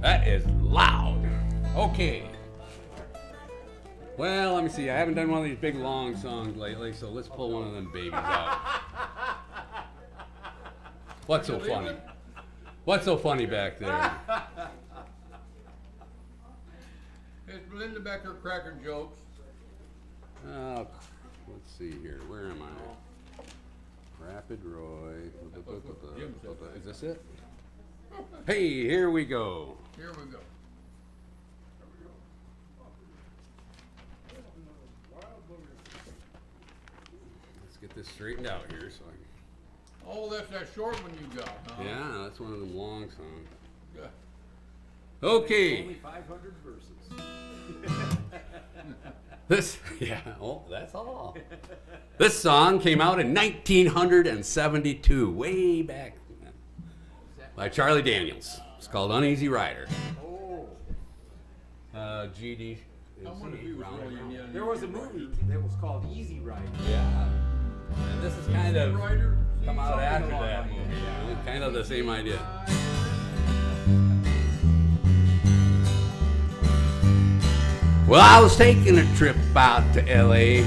That is loud. Okay. Well, let me see. I haven't done one of these big long songs lately, so let's pull one of them babies out. What's so funny? What's so funny back there? It's Linda Becker cracker jokes. Let's see here. Where am I? Rapid Roy. Is this it? Hey, here we go. Here we go. Let's get this straightened out here so I can... Oh, that's that short one you got, huh? Yeah, that's one of them long songs. Yeah. Okay. Only 500 verses. That's all. This song came out in 1972, way back then, by Charlie Daniels. It's called Uneasy Rider. Oh. GD. I wonder if he was really young. There was a movie that was called Easy Rider. Yeah. And this is kind of Rider? come out Something after along that like movie. that. You know, kind of the same idea. Well, I was taking a trip out to L.A.,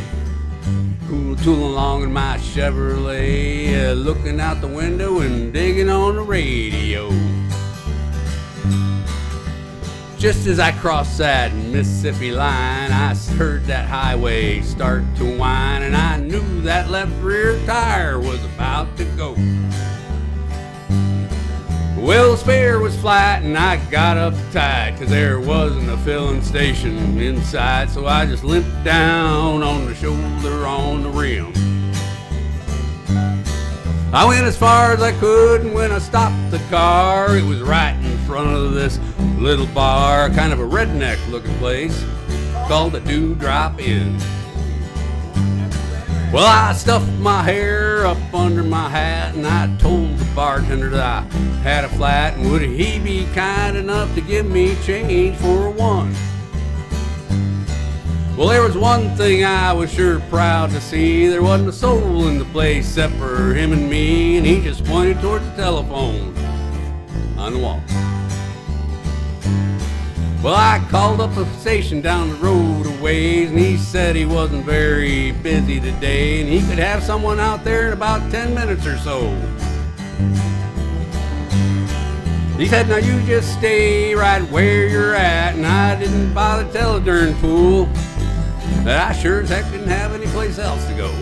tooling along in my Chevrolet, looking out the window and digging on the radio. Just as I crossed that Mississippi line, I heard that highway start to whine, and I knew that left rear tire was about to go. Well, the spare was flat and I got uptight, 'cause there wasn't a filling station inside, so I just limped down on the shoulder on the rim. I went as far as I could, and when I stopped the car, it was right in front of this little bar, kind of a redneck looking place called the Dewdrop Inn. Well, I stuffed my hair up under my hat, and I told the bartender that I had a flat, and would he be kind enough to give me change for one? Well, there was one thing I was sure proud to see. There wasn't a soul in the place except for him and me, and he just pointed towards the telephone on the wall. Well, I called up a station down the road a ways, and he said he wasn't very busy today, and he could have someone out there in about 10 minutes or so. He said, now you just stay right where you're at, and I didn't bother to tell the darn fool that I sure as heck didn't have any place else to go.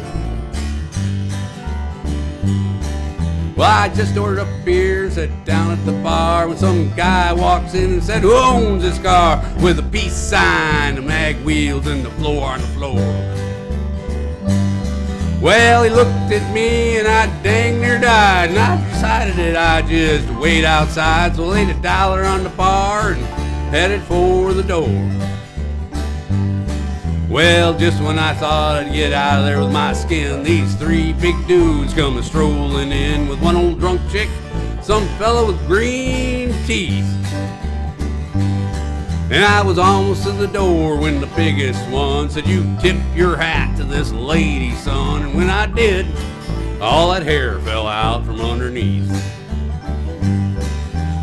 Well, I just ordered up a beer and sat down at the bar when some guy walks in and said, who owns this car? With a peace sign, the mag wheels, and the floor on the floor. Well, he looked at me and I dang near died, and I decided that I'd just wait outside, so I laid $1 on the bar and headed for the door. Well, just when I thought I'd get out of there with my skin, these three big dudes come a-strolling in with one old drunk chick, some fella with green teeth. And I was almost to the door when the biggest one said, you tip your hat to this lady, son. And when I did, all that hair fell out from underneath.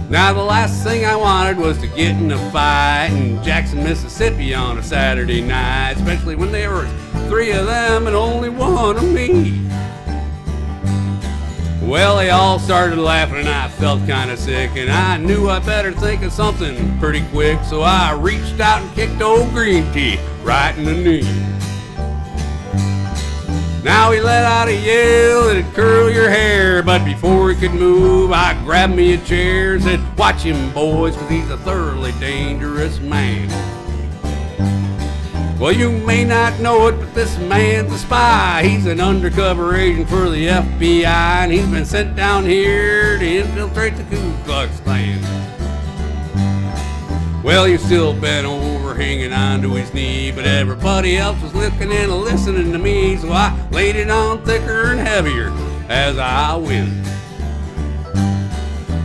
Now the last thing I wanted was to get in a fight in Jackson, Mississippi on a Saturday night, especially when there were 3 of them and only 1 of me. Well, they all started laughing and I felt kind of sick, and I knew I better think of something pretty quick, so I reached out and kicked old Green Tea right in the knee. Now he let out a yell that'd curl your hair, but before he could move, I grabbed me a chair and said, watch him, boys, 'cause he's a thoroughly dangerous man. Well, you may not know it, but this man's a spy. He's an undercover agent for the FBI, and he's been sent down here to infiltrate the Ku Klux Klan. Well, he's still bent over, hanging on to his knee, but everybody else was looking and listening to me, so I laid it on thicker and heavier as I went.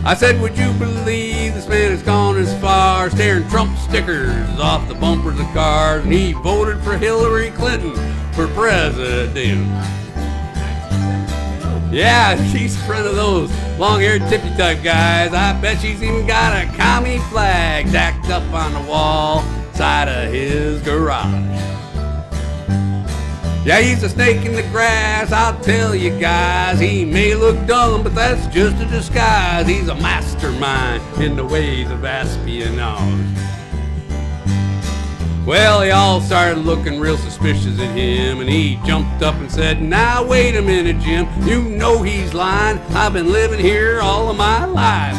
I said, would you believe this man has gone as far as tearing Trump stickers off the bumpers of cars, and he voted for Hillary Clinton for president. Yeah, she's a friend of those Long-haired tippy-type guys. I bet she's even got a commie flag tacked up on the wall side of his garage. Yeah, he's a snake in the grass, I'll tell you guys. He may look dumb, but that's just a disguise. He's a mastermind in the ways of espionage. Well, they all started looking real suspicious at him, and he jumped up and said, "Now wait a minute, Jim, you know he's lying. I've been living here all of my life."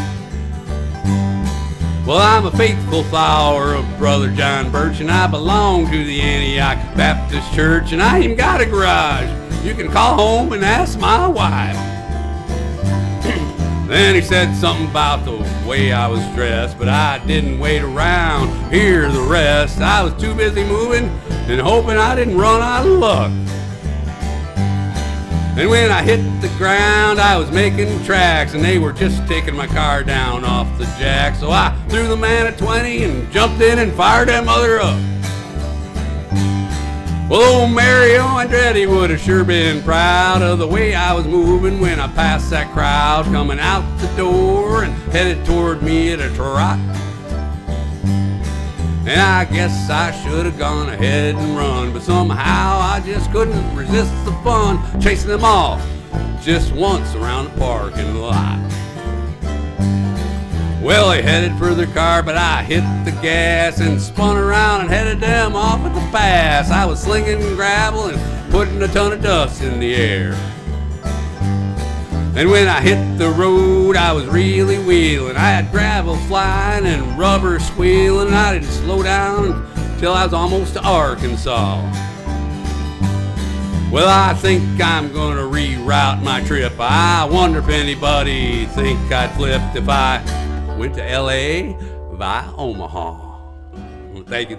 Well, I'm a faithful follower of Brother John Birch, and I belong to the Antioch Baptist Church, and I even got a garage. You can call home and ask my wife. Then he said something about the way I was dressed, but I didn't wait around to hear the rest. I was too busy moving and hoping I didn't run out of luck. And when I hit the ground, I was making tracks, and they were just taking my car down off the jack. So I threw the man a 20 and jumped in and fired that mother up. Well, old Mario Andretti would have sure been proud of the way I was moving when I passed that crowd coming out the door and headed toward me at a trot. And I guess I should have gone ahead and run, but somehow I just couldn't resist the fun, chasing them off just once around the parking lot. Well, they headed for their car, but I hit the gas and spun around and headed them off at the pass. I was slinging gravel and putting a ton of dust in the air. And when I hit the road, I was really wheeling. I had gravel flying and rubber squealing, and I didn't slow down until I was almost to Arkansas. Well, I think I'm gonna reroute my trip. I wonder if anybody think I'd flipped if I went to LA via Omaha. Thank you.